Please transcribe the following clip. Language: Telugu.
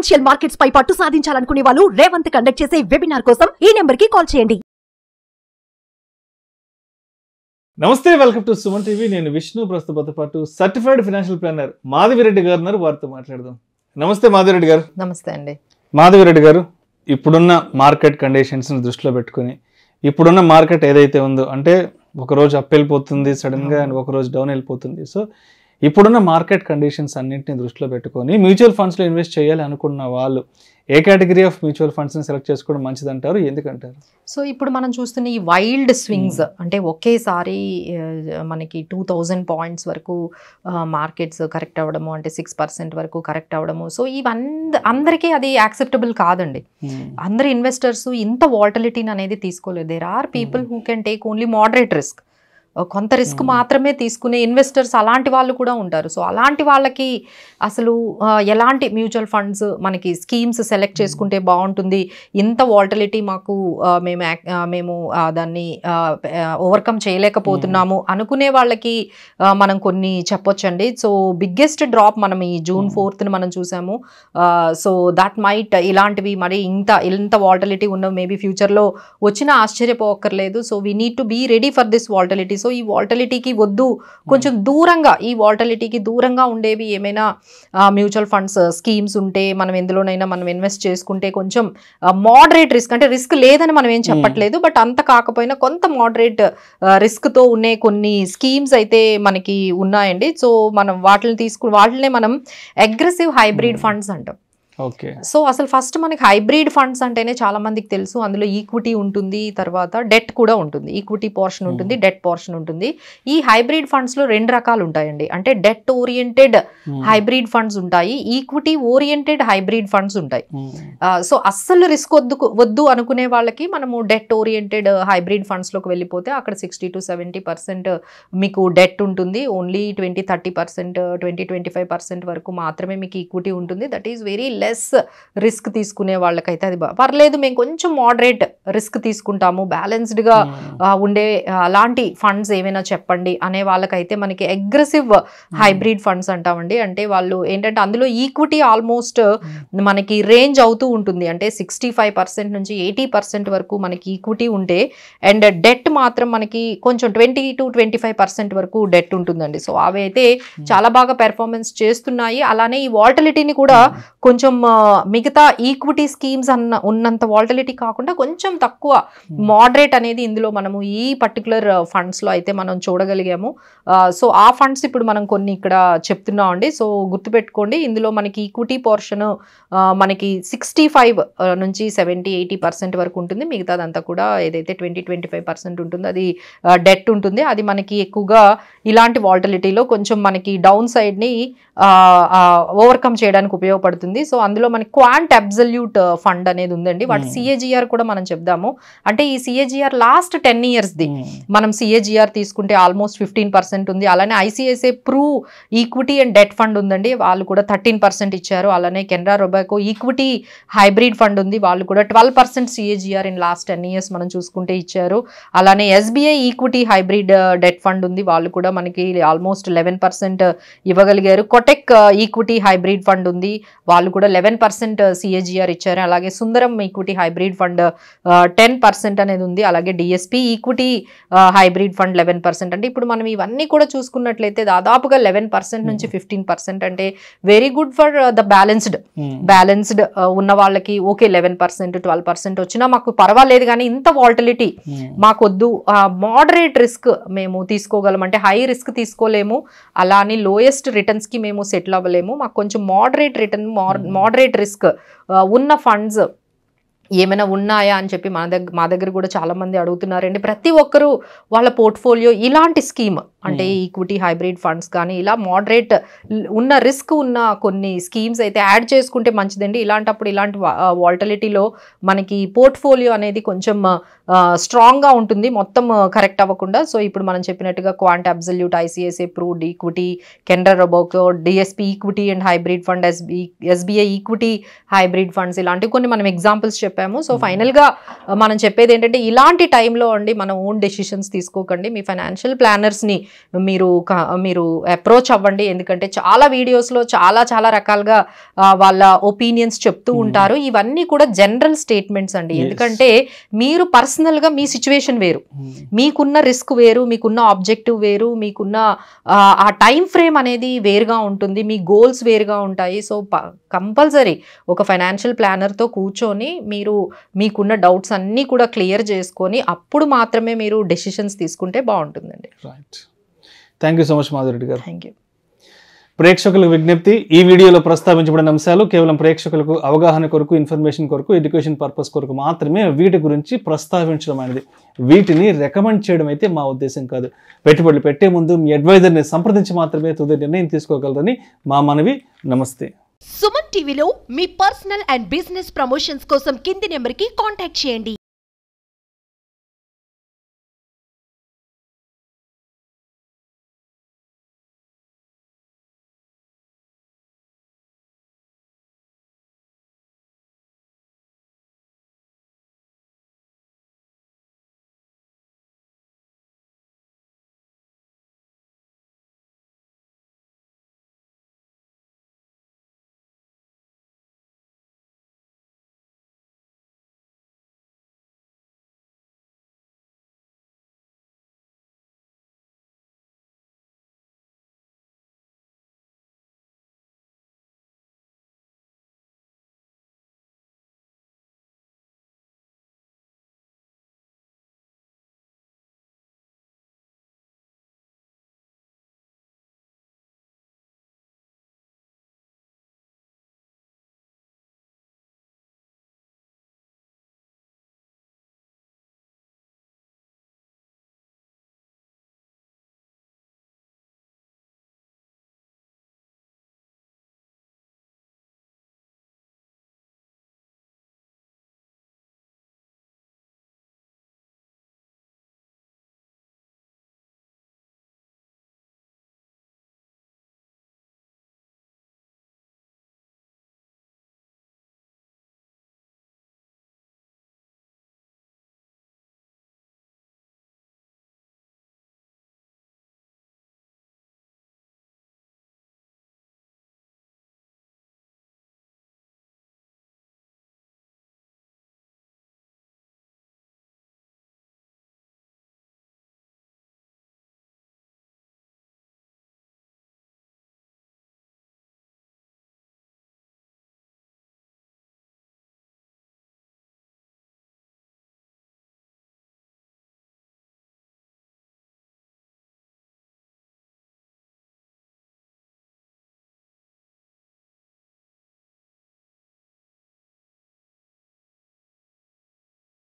ఫైనాన్షియల్ మార్కెట్స్ పై పట్టు సాధించాలనుకునే వాళ్ళు రేవంత్ కండక్ట్ చేసే వెబినార్ కోసం ఈ నెంబర్ కి కాల్ చేయండి. నమస్తే, వెల్కమ్ టు సుమన్ టీవీ. నేను విష్ణు. ప్రస్తుతంతో పాటు సర్టిఫైడ్ ఫైనాన్షియల్ ప్లానర్ మాధవిరెడ్డి గారు ఉన్నారు. వారితో మాట్లాడదాం. నమస్తే మాధవిరెడ్డి గారు. నమస్తే అండి. మాధవిరెడ్డి గారు, ఇప్పుడున్న మార్కెట్ కండిషన్స్ని దృష్టిలో పెట్టుకుని ఇప్పుడున్న మార్కెట్ ఏదైతే ఉందో, అంటే ఒకరోజు అప్ వెళ్ళిపోతుంది సడన్గా అండ్ ఒకరోజు డౌన్ వెళ్ళిపోతుంది. సో ఇప్పుడున్న మార్కెట్ కండిషన్స్ అన్నింటినీ దృష్టిలో పెట్టుకొని మ్యూచువల్ ఫండ్స్లో ఇన్వెస్ట్ చేయాలి అనుకున్న వాళ్ళు ఏ కేటగిరీ ఆఫ్ మ్యూచువల్ ఫండ్స్ని సెలెక్ట్ చేసుకోవడం మంచిదంటారు, ఎందుకంటారు? సో ఇప్పుడు మనం చూస్తున్న ఈ వైల్డ్ స్వింగ్స్, అంటే ఒకేసారి మనకి 2000 పాయింట్స్ వరకు మార్కెట్స్ కరెక్ట్ అవ్వడము, అంటే 6% వరకు కరెక్ట్ అవ్వడము. సో అందరికీ అది యాక్సెప్టబుల్ కాదండి. అందరు ఇన్వెస్టర్స్ ఇంత వాలటిలిటీని అనేది తీసుకోలేదు. There are people who can take only moderate risk. కొంత రిస్క్ మాత్రమే తీసుకునే ఇన్వెస్టర్స్ అలాంటి వాళ్ళు కూడా ఉంటారు. సో అలాంటి వాళ్ళకి అసలు ఎలాంటి మ్యూచువల్ ఫండ్స్ మనకి స్కీమ్స్ సెలెక్ట్ చేసుకుంటే బాగుంటుంది, ఇంత వాలటిలిటీ మాకు మేము దాన్ని ఓవర్కమ్ చేయలేకపోతున్నాము అనుకునే వాళ్ళకి మనం కొన్ని చెప్పొచ్చండి. సో బిగ్గెస్ట్ డ్రాప్ మనం ఈ June 4th మనం చూసాము. సో దట్ మైట్ ఇలాంటివి మరి ఇంత వాలటిలిటీ ఉన్న మేబీ ఫ్యూచర్లో వచ్చినా ఆశ్చర్యపోక్కర్లేదు. So we need to be ready for this volatility. So ఈ వాలటిలిటీకి వద్దు, కొంచెం దూరంగా, ఈ వాలటిలిటీకి దూరంగా ఉండేవి ఏమైనా మ్యూచువల్ ఫండ్స్ స్కీమ్స్ ఉంటే మనం ఎందులోనైనా మనం ఇన్వెస్ట్ చేసుకుంటే కొంచెం మోడరేట్ రిస్క్, అంటే రిస్క్ లేదని మనం ఏం చెప్పట్లేదు, బట్ అంత కాకపోయినా కొంత మోడరేట్ రిస్క్తో ఉండే కొన్ని స్కీమ్స్ అయితే మనకి ఉన్నాయండి. సో మనం వాటినే మనం అగ్రెసివ్ హైబ్రిడ్ ఫండ్స్ అంటాం. ఓకే. సో అసలు ఫస్ట్ మనకి హైబ్రిడ్ ఫండ్స్ అంటేనే చాలా మందికి తెలుసు. అందులో ఈక్విటీ ఉంటుంది, తర్వాత డెట్ కూడా ఉంటుంది. ఈక్విటీ పోర్షన్ ఉంటుంది, డెట్ పోర్షన్ ఉంటుంది. ఈ హైబ్రిడ్ ఫండ్స్ లో 2 రకాలు ఉంటాయండి. అంటే డెట్ ఓరియంటెడ్ హైబ్రిడ్ ఫండ్స్ ఉంటాయి, ఈక్విటీ ఓరియంటెడ్ హైబ్రిడ్ ఫండ్స్ ఉంటాయి. సో అస్సలు రిస్క్ వద్దు అనుకునే వాళ్ళకి మనము డెట్ ఓరియంటెడ్ హైబ్రిడ్ ఫండ్స్ లోకి వెళ్ళిపోతే అక్కడ 60 to 70% మీకు డెట్ ఉంటుంది. ఓన్లీ 20-30%, 20-25% వరకు మాత్రమే మీకు ఈక్విటీ ఉంటుంది. That is very less risk తీసుకునే వాళ్ళకైతే అది పర్లేదు, మేము కొంచెం మోడరేట్ రిస్క్ తీసుకుంటాము, బ్యాలెన్స్డ్గా ఉండే అలాంటి ఫండ్స్ ఏమైనా చెప్పండి అనే వాళ్ళకైతే మనకి అగ్రెసివ్ హైబ్రిడ్ ఫండ్స్ అంటామండి. అంటే వాళ్ళు ఏంటంటే అందులో ఈక్విటీ ఆల్మోస్ట్ మనకి రేంజ్ అవుతూ ఉంటుంది. అంటే 65% నుంచి 80% వరకు మనకి ఈక్విటీ ఉంటే, అండ్ డెట్ మాత్రం మనకి కొంచెం 20 to 25% వరకు డెట్ ఉంటుందండి. సో అవి అయితే చాలా బాగా పెర్ఫార్మెన్స్ చేస్తున్నాయి. అలానే ఈ వాలటిలిటీని కూడా కొంచెం మిగతా ఈక్విటీ స్కీమ్స్ ఉన్నంత వాలటిలిటీ కాకుండా కొంచెం తక్కువ మోడరేట్ అనేది ఇందులో మనము ఈ పర్టికులర్ ఫండ్స్లో అయితే మనం చూడగలిగాము. సో ఆ ఫండ్స్ ఇప్పుడు మనం కొన్ని ఇక్కడ చెప్తున్నామండి. సో గుర్తుపెట్టుకోండి, ఇందులో మనకి ఈక్విటీ పోర్షన్ మనకి 65 నుంచి 70-80% వరకు ఉంటుంది. మిగతాదంతా కూడా ఏదైతే 20-25% ఉంటుందో అది డెట్ ఉంటుంది. అది మనకి ఎక్కువగా ఇలాంటి వాలటిలిటీలో కొంచెం మనకి డౌన్ సైడ్ని ఓవర్కమ్ చేయడానికి ఉపయోగపడుతుంది. సో అందులో మనకి క్వాంట్ అబ్సల్యూట్ ఫండ్ అనేది ఉందండి. వాటి CAGR కూడా మనం చెప్దాము. అంటే ఈ CAGR లాస్ట్ 10 yearsది మనం CAGR తీసుకుంటే ఆల్మోస్ట్ 15% ఉంది. అలానే ICICI Pru equity and debt fund ఉందండి, వాళ్ళు కూడా 13% ఇచ్చారు. అలానే Canara Robeco equity hybrid fund ఉంది, వాళ్ళు కూడా 12% CAGR ఇన్ లాస్ట్ 10 years మనం చూసుకుంటే ఇచ్చారు. అలానే SBI equity hybrid debt fund ఉంది, వాళ్ళు కూడా మనకి ఆల్మోస్ట్ 11% ఇవ్వగలిగారు. కొటెక్ ఈక్విటీ హైబ్రిడ్ ఫండ్ ఉంది, వాళ్ళు కూడా 11% CAGR ఇచ్చారు. అలాగే సుందరం ఈక్విటీ హైబ్రిడ్ ఫండ్ 10% అనేది ఉంది. అలాగే DSP ఈక్విటీ హైబ్రిడ్ ఫండ్ 11%. అంటే ఇప్పుడు మనం ఇవన్నీ కూడా చూసుకున్నట్లయితే దాదాపుగా 11% నుంచి 15%, అంటే very good for the balanced ఉన్న వాళ్ళకి. ఓకే, 11%, 12% వచ్చినా మాకు పర్వాలేదు, కానీ ఇంత వాలటిలిటీ మాకొద్దు, మోడరేట్ రిస్క్ మేము తీసుకోగలం, అంటే హై రిస్క్ తీసుకోలేము, అలా అని లోయెస్ట్ రిటర్న్స్కి మేము సెటిల్ అవ్వలేము, మాకు కొంచెం మోడరేట్ రిటర్న్, మోడరేట్ రిస్క్ ఉన్న ఫండ్స్ ఏమైనా ఉన్నాయా అని చెప్పి మా దగ్గర కూడా చాలా మంది అడుగుతున్నారండి. ప్రతి ఒక్కరూ వాళ్ళ పోర్ట్ఫోలియో ఇలాంటి స్కీమ్, అంటే ఈక్విటీ హైబ్రిడ్ ఫండ్స్ కానీ ఇలా మోడరేట్ ఉన్న రిస్క్ ఉన్న కొన్ని స్కీమ్స్ అయితే యాడ్ చేసుకుంటే మంచిదండి. ఇలాంటప్పుడు ఇలాంటి వాలటిలిటీలో మనకి పోర్ట్ఫోలియో అనేది కొంచెం స్ట్రాంగ్గా ఉంటుంది, మొత్తం కరెక్ట్ అవ్వకుండా. సో ఇప్పుడు మనం చెప్పినట్టుగా quant absolute, ICICI proved equity, Canara రొబాకో, DSP equity and hybrid fund, SBI equity hybrid funds, ఇలాంటివి కొన్ని మనం ఎగ్జాంపుల్స్ చెప్పాము. సో ఫైనల్గా మనం చెప్పేది ఏంటంటే ఇలాంటి టైంలో అండి మనం ఓన్ డెసిషన్స్ తీసుకోకండి. మీ ఫైనాన్షియల్ ప్లానర్స్ని మీరు అప్రోచ్ అవ్వండి. ఎందుకంటే చాలా వీడియోస్లో చాలా రకాలుగా వాళ్ళ ఒపీనియన్స్ చెప్తూ ఉంటారు. ఇవన్నీ కూడా జనరల్ స్టేట్మెంట్స్ అండి. ఎందుకంటే మీరు పర్సనల్గా మీ సిచ్యువేషన్ వేరు, మీకున్న రిస్క్ వేరు, మీకున్న ఆబ్జెక్టివ్ వేరు, మీకున్న ఆ టైం ఫ్రేమ్ అనేది వేరుగా ఉంటుంది, మీ గోల్స్ వేరుగా ఉంటాయి. సో కంపల్సరీ ఒక ఫైనాన్షియల్ ప్లానర్తో కూర్చొని మీకున్న డౌట్స్ అన్నీ కూడా క్లియర్ చేసుకొని అప్పుడు మాత్రమే మీరు డెసిషన్స్ తీసుకుంటే బాగుంటుందండి. Right, thank you so much Madhureddy గారు. Thank you. ప్రేక్షకులకు విజ్ఞప్తి, ఈ వీడియోలో ప్రస్తావించబడిన అంశాలు కేవలం ప్రేక్షకులకు అవగాహన కొరకు, ఇన్ఫర్మేషన్ కొరకు, ఎడ్యుకేషన్ పర్పస్ కొరకు మాత్రమే వీటి గురించి ప్రస్తావించడం అనేది, వీటిని రికమెండ్ చేయడం అయితే మా ఉద్దేశం కాదు. పెట్టుబడులు పెట్టే ముందు మీ అడ్వైజర్ని సంప్రదించి మాత్రమే తుది నిర్ణయం తీసుకోగలరని మా మనవి. నమస్తే. సుమన్ టీవీలో మీ పర్సనల్ అండ్ బిజినెస్ ప్రమోషన్స్ కోసం కింది నెంబర్కి కాంటాక్ట్ చేయండి.